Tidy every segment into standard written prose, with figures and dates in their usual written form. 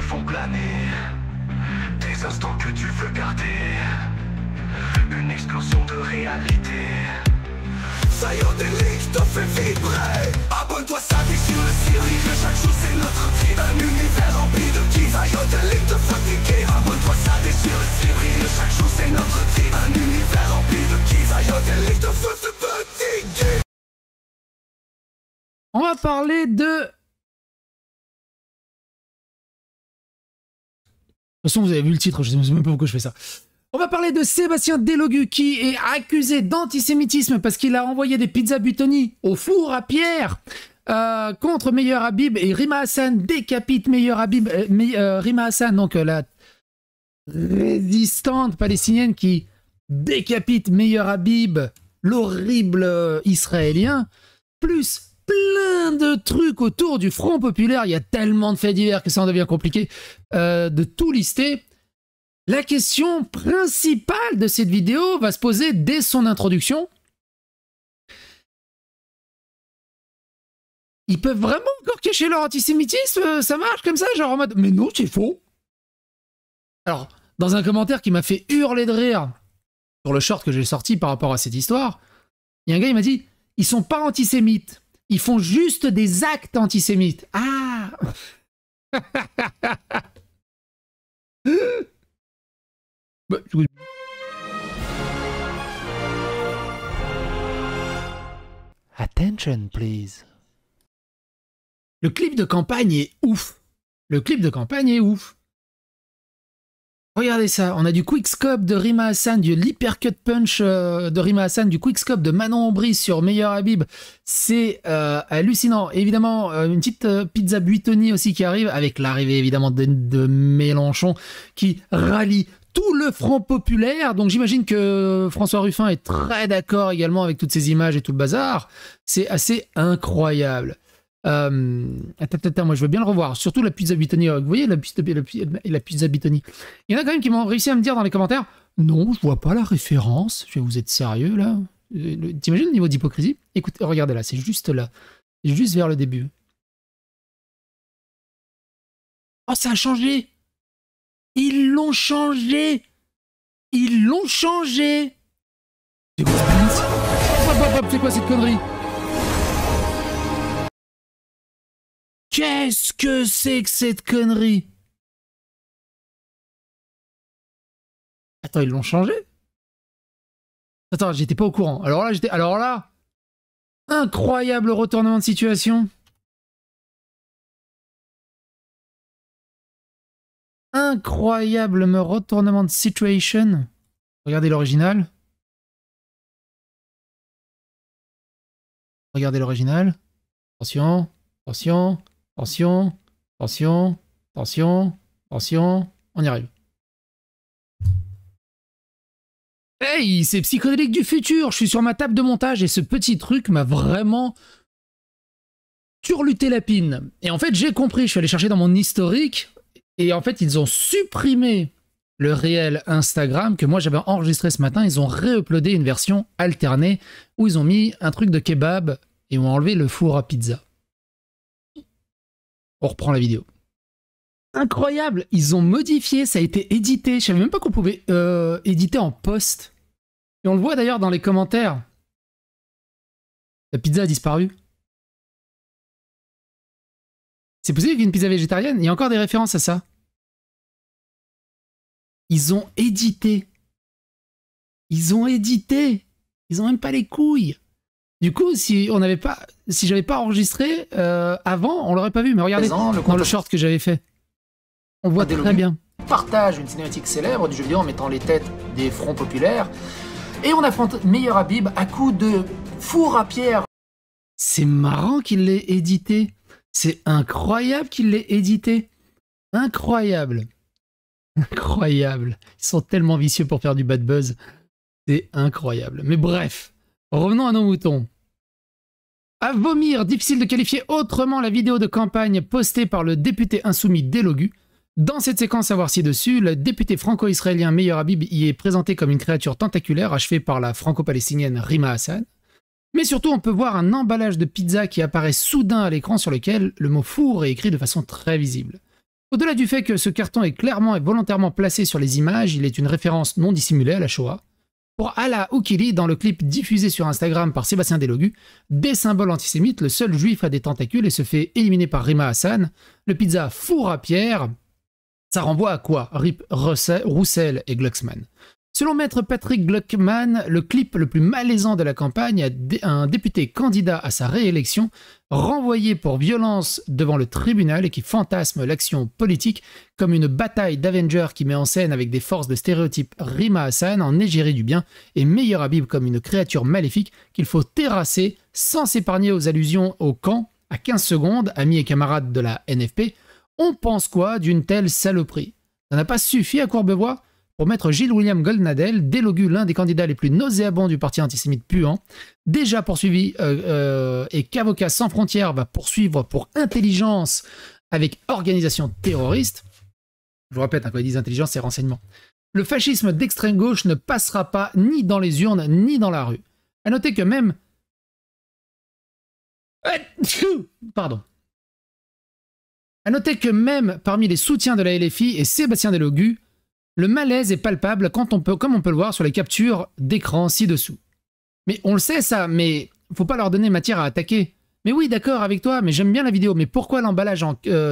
te font planer, des instants que tu veux garder, une explosion de réalité. Psychedelic te fait vibrer. Abonne-toi, ça dit sur le Cyril. Chaque jour c'est notre vie, un univers rempli de qui. Psychedelic te fatiguer. Abonne-toi, ça dit sur le Cyril. Chaque jour c'est notre vie, un univers rempli de qui. Psychedelic te fatiguer. On va parler de... De toute façon, vous avez vu le titre, je ne sais même pas pourquoi je fais ça. On va parler de Sébastien Delogu qui est accusé d'antisémitisme parce qu'il a envoyé des pizzas Buitoni au four à pierre contre Meyer Habib, et Rima Hassan décapite Meyer Habib. Rima Hassan, donc la résistante palestinienne qui décapite Meyer Habib, l'horrible israélien, plus plein de trucs autour du Front Populaire. Il y a tellement de faits divers que ça en devient compliqué de tout lister. La question principale de cette vidéo va se poser dès son introduction. Ils peuvent vraiment encore cacher leur antisémitisme? Ça marche comme ça, genre en mode... Mais non, c'est faux. Alors, dans un commentaire qui m'a fait hurler de rire sur le short que j'ai sorti par rapport à cette histoire, il y a un gars, il m'a dit, ils sont pas antisémites. Ils font juste des actes antisémites. Ah. Attention, please. Le clip de campagne est ouf. Le clip de campagne est ouf. Regardez ça, on a du quickscope de Rima Hassan, de l'hypercut punch de Rima Hassan, du quickscope de Manon Aubry sur Meyer Habib. C'est hallucinant. Évidemment, une petite pizza Buitoni aussi qui arrive, avec l'arrivée évidemment de Mélenchon qui rallie tout le Front Populaire. Donc j'imagine que François Ruffin est très d'accord également avec toutes ces images et tout le bazar. C'est assez incroyable. Attends, moi je veux bien le revoir, surtout la pizza Buitoni. Vous voyez la pizza Buitoni. Il y en a quand même qui m'ont réussi à me dire dans les commentaires, non, je vois pas la référence. Vous êtes sérieux là? T'imagines le niveau d'hypocrisie? Écoutez, regardez là, c'est juste là, juste vers le début. Oh, ça a changé. Ils l'ont changé. Ils l'ont changé. C'est quoi cette connerie? Qu'est-ce que c'est que cette connerie? Attends, ils l'ont changé? Attends, j'étais pas au courant. Alors là, incroyable retournement de situation. Incroyable retournement de situation. Regardez l'original. Regardez l'original. Attention, attention. Attention, attention, attention, attention, on y arrive. Hey, c'est Psychodélique du futur, je suis sur ma table de montage et ce petit truc m'a vraiment turluté la pine. Et en fait, j'ai compris, je suis allé chercher dans mon historique et en fait, ils ont supprimé le réel Instagram que moi j'avais enregistré ce matin. Ils ont réuploadé une version alternée où ils ont mis un truc de kebab et ont enlevé le four à pizza. On reprend la vidéo. Incroyable, ils ont modifié, ça a été édité. Je savais même pas qu'on pouvait éditer en post. Et on le voit d'ailleurs dans les commentaires. La pizza a disparu. C'est possible qu'une pizza végétarienne? Il y a encore des références à ça. Ils ont édité. Ils ont édité. Ils ont même pas les couilles. Du coup, si j'avais pas enregistré avant, on l'aurait pas vu. Mais regardez, dans le short que j'avais fait, on voit très bien. Partage une cinématique célèbre du jeu vidéo en mettant les têtes des fronts populaires. Et on affronte Meyer Habib à coups de four à pierre. C'est marrant qu'il l'ait édité. C'est incroyable qu'il l'ait édité. Incroyable. Incroyable. Ils sont tellement vicieux pour faire du bad buzz. C'est incroyable. Mais bref. Revenons à nos moutons. À vomir, difficile de qualifier autrement la vidéo de campagne postée par le député insoumis Delogu. Dans cette séquence à voir ci-dessus, le député franco-israélien Meyer Habib y est présenté comme une créature tentaculaire achevée par la franco-palestinienne Rima Hassan. Mais surtout, on peut voir un emballage de pizza qui apparaît soudain à l'écran sur lequel le mot four est écrit de façon très visible. Au-delà du fait que ce carton est clairement et volontairement placé sur les images, il est une référence non dissimulée à la Shoah. Pour Ala Oukili, dans le clip diffusé sur Instagram par Sébastien Delogu, des symboles antisémites, le seul juif a des tentacules et se fait éliminer par Rima Hassan. Le pizza four à pierre, ça renvoie à quoi? Rip Roussel et Glucksmann. Selon maître Patrick Gluckman, le clip le plus malaisant de la campagne a un député candidat à sa réélection renvoyé pour violence devant le tribunal et qui fantasme l'action politique comme une bataille d'Avengers qui met en scène avec des forces de stéréotype Rima Hassan en égérie du bien et Meilleur Habib comme une créature maléfique qu'il faut terrasser sans s'épargner aux allusions au camp à 15 secondes, amis et camarades de la NFP. On pense quoi d'une telle saloperie? Ça n'a pas suffi à Courbevoie pour mettre Gilles-William Goldnadel, Delogu, l'un des candidats les plus nauséabonds du parti antisémite puant, déjà poursuivi et qu'Avocats sans frontières va poursuivre pour intelligence avec organisation terroriste. Je vous répète, quand ils disent intelligence, c'est renseignement. Le fascisme d'extrême gauche ne passera pas ni dans les urnes, ni dans la rue. À noter que même... Pardon. À noter que même parmi les soutiens de la LFI et Sébastien Delogu, le malaise est palpable comme on peut le voir sur les captures d'écran ci-dessous. Mais on le sait ça, mais faut pas leur donner matière à attaquer. Mais oui, d'accord avec toi, mais j'aime bien la vidéo. Mais pourquoi l'emballage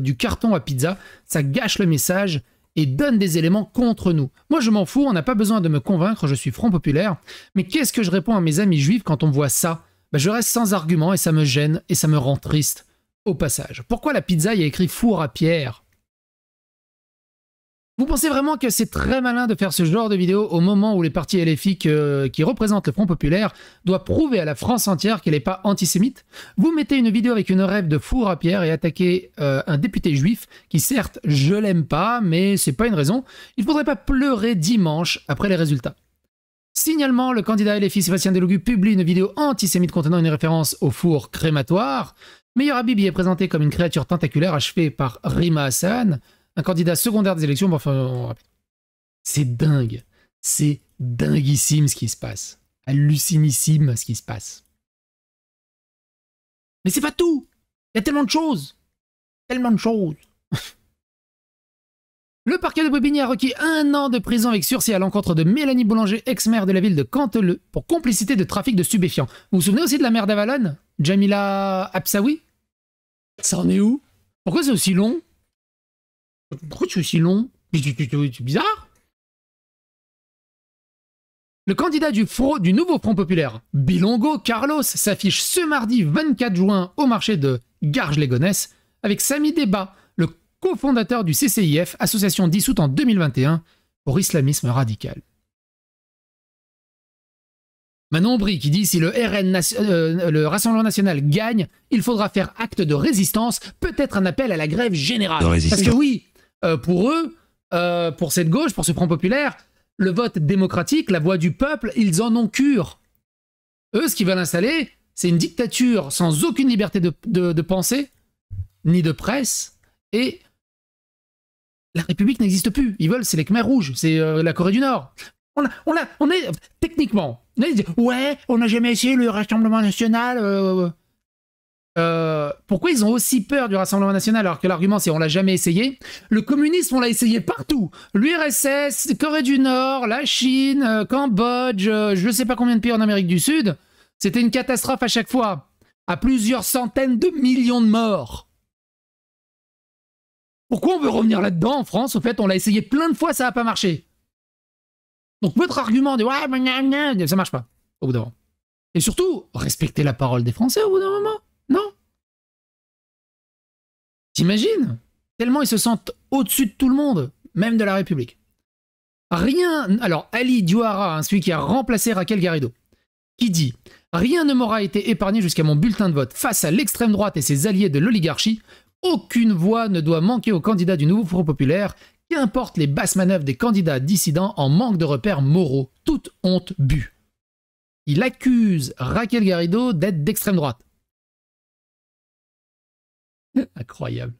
du carton à pizza, ça gâche le message et donne des éléments contre nous? Moi je m'en fous, on n'a pas besoin de me convaincre, je suis Front Populaire. Mais qu'est-ce que je réponds à mes amis juifs quand on voit ça? Je reste sans argument et ça me gêne et ça me rend triste au passage. Pourquoi la pizza y a écrit four à pierre? Vous pensez vraiment que c'est très malin de faire ce genre de vidéo au moment où les partis LFI qui représentent le Front Populaire doivent prouver à la France entière qu'elle n'est pas antisémite? Vous mettez une vidéo avec une rêve de four à pierre et attaquez un député juif qui certes je l'aime pas, mais c'est pas une raison. Il faudrait pas pleurer dimanche après les résultats. Signalement, le candidat LFI Sébastien Delogu publie une vidéo antisémite contenant une référence au four crématoire. Meilleur Habib y est présenté comme une créature tentaculaire achevée par Rima Hassan, un candidat secondaire des élections. Bon, enfin, c'est dingue. C'est dinguissime ce qui se passe. Hallucinissime ce qui se passe. Mais c'est pas tout. Il y a tellement de choses. Tellement de choses. Le parquet de Bobigny a requis 1 an de prison avec sursis à l'encontre de Mélanie Boulanger, ex-maire de la ville de Canteleu, pour complicité de trafic de stupéfiants. Vous vous souvenez aussi de la maire d'Avalon, Jamila Absaoui? Ça en est où? Pourquoi c'est aussi long? Pourquoi tu es aussi long? C'est bizarre. Le candidat du nouveau Front Populaire, Bilongo Carlos, s'affiche ce mardi 24 juin au marché de Garges-les-Gonesse avec Sami Deba, le cofondateur du CCIF, association dissoute en 2021 pour islamisme radical. Manon Bry qui dit si le le Rassemblement National gagne, il faudra faire acte de résistance, peut-être un appel à la grève générale. Parce que oui, pour eux, pour cette gauche, pour ce Front Populaire, le vote démocratique, la voix du peuple, ils en ont cure. Eux, ce qu'ils veulent installer, c'est une dictature sans aucune liberté de pensée, ni de presse, et la République n'existe plus. Ils veulent, c'est les Khmers rouges, c'est la Corée du Nord. On est techniquement, ouais, on n'a jamais essayé le Rassemblement National. Pourquoi ils ont aussi peur du Rassemblement National alors que l'argument c'est on l'a jamais essayé? Le communisme on l'a essayé partout. L'URSS, Corée du Nord, la Chine, Cambodge, je ne sais pas combien de pays en Amérique du Sud. C'était une catastrophe à chaque fois. À plusieurs centaines de millions de morts. Pourquoi on veut revenir là-dedans en France? Au fait, on l'a essayé plein de fois, ça n'a pas marché. Donc votre argument de ouais, ça marche pas au bout d'un moment. Et surtout, respectez la parole des Français au bout d'un moment. Non. T'imagines? Tellement ils se sentent au-dessus de tout le monde, même de la République. Rien... Alors, Ali Diouara, celui qui a remplacé Raquel Garrido, qui dit « Rien ne m'aura été épargné jusqu'à mon bulletin de vote. Face à l'extrême droite et ses alliés de l'oligarchie, aucune voix ne doit manquer aux candidats du nouveau Front Populaire, qu'importe les basses manœuvres des candidats dissidents en manque de repères moraux. Toute honte bue. » Il accuse Raquel Garrido d'être d'extrême droite. Incroyable.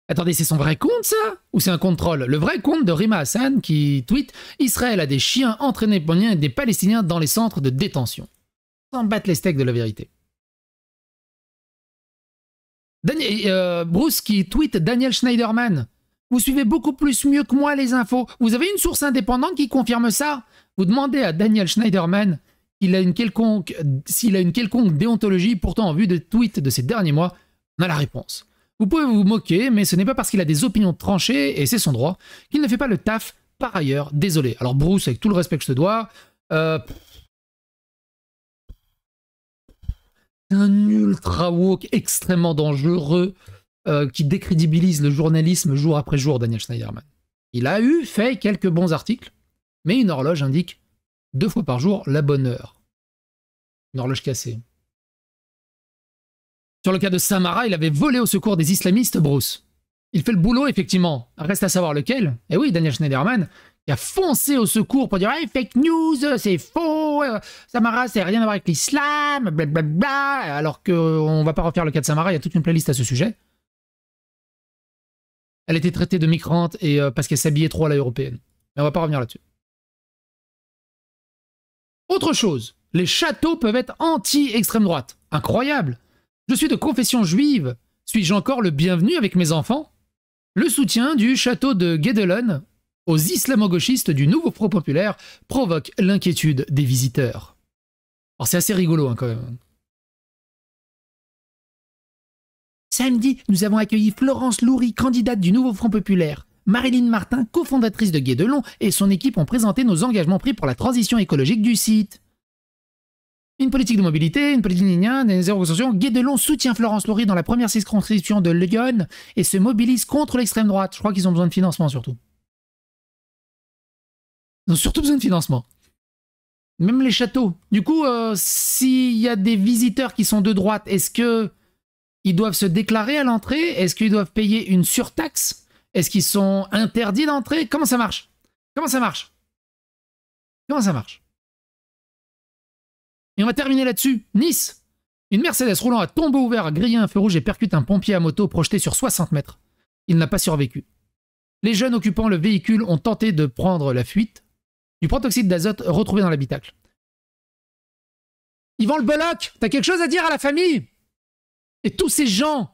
Attendez, c'est son vrai compte, ça? Ou c'est un compte troll? Le vrai compte de Rima Hassan qui tweet « Israël a des chiens entraînés et des Palestiniens dans les centres de détention. » S'en battre les steaks de la vérité. Bruce qui tweet Daniel Schneiderman. Vous suivez beaucoup plus mieux que moi les infos. Vous avez une source indépendante qui confirme ça? Vous demandez à Daniel Schneiderman s'il a une quelconque déontologie, pourtant en vue des tweets de ces derniers mois, on a la réponse. Vous pouvez vous moquer, mais ce n'est pas parce qu'il a des opinions tranchées, et c'est son droit, qu'il ne fait pas le taf par ailleurs. Désolé. Alors Bruce, avec tout le respect que je te dois, c'est un ultra woke extrêmement dangereux qui décrédibilise le journalisme jour après jour, Daniel Schneiderman. Il a fait quelques bons articles, mais une horloge indique 2 fois par jour la bonne heure. Une horloge cassée. Sur le cas de Samara, il avait volé au secours des islamistes, Bruce. Il fait le boulot, effectivement. Reste à savoir lequel. Et oui, Daniel Schneiderman, qui a foncé au secours pour dire hey, « fake news, c'est faux, Samara, c'est rien à voir avec l'islam, blablabla », alors qu'on ne va pas refaire le cas de Samara, il y a toute une playlist à ce sujet. Elle était traitée de migrante et parce qu'elle s'habillait trop à la européenne. Mais on va pas revenir là-dessus. Autre chose, les châteaux peuvent être anti-extrême droite. Incroyable. Je suis de confession juive. Suis-je encore le bienvenu avec mes enfants? Le soutien du château de Guédelon aux islamo-gauchistes du nouveau Front populaire provoque l'inquiétude des visiteurs. Alors c'est assez rigolo hein, quand même. Samedi, nous avons accueilli Florence Loury, candidate du nouveau Front populaire. Marilyn Martin, cofondatrice de Guédelon, et son équipe ont présenté nos engagements pris pour la transition écologique du site. Une politique de mobilité, une politique des zéro consommation. Guédelon soutient Florence Loury dans la première circonscription de Lyon et se mobilise contre l'extrême droite. Je crois qu'ils ont besoin de financement surtout. Ils ont surtout besoin de financement. Même les châteaux. Du coup, s'il y a des visiteurs qui sont de droite, est-ce que ils doivent se déclarer à l'entrée? Est-ce qu'ils doivent payer une surtaxe? Est-ce qu'ils sont interdits d'entrer? Comment ça marche? Comment ça marche? Comment ça marche? Et on va terminer là-dessus. Nice. Une Mercedes roulant à tombeau ouvert a grillé un feu rouge et percute un pompier à moto projeté sur 60 mètres. Il n'a pas survécu. Les jeunes occupant le véhicule ont tenté de prendre la fuite. Du protoxyde d'azote retrouvé dans l'habitacle. Yvan Le Bolloc, t'as quelque chose à dire à la famille? Et tous ces gens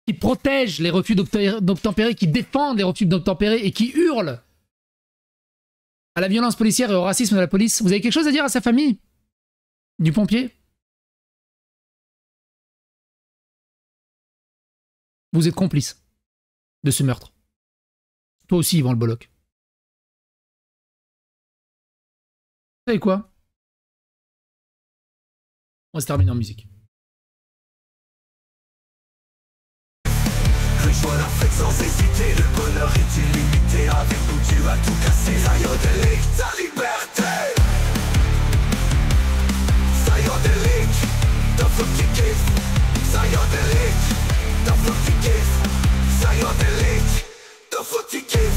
qui protègent les refus d'obtempérer, qui défendent les refus d'obtempérer et qui hurlent à la violence policière et au racisme de la police, vous avez quelque chose à dire à sa famille? Du pompier? Vous êtes complice de ce meurtre. Toi aussi, Yvan Le Bolloc. Vous savez quoi? On va se terminer en musique. Rejoins la fête sans hésiter, le bonheur est illimité. Avec nous tu vas tout casser, Sayodélique, ta liberté. Sayodélique, t'as faut que tu kiffes. Sayodélique, t'as faut que tu kiffes. Sayodélique, t'as faut que tu kiffes.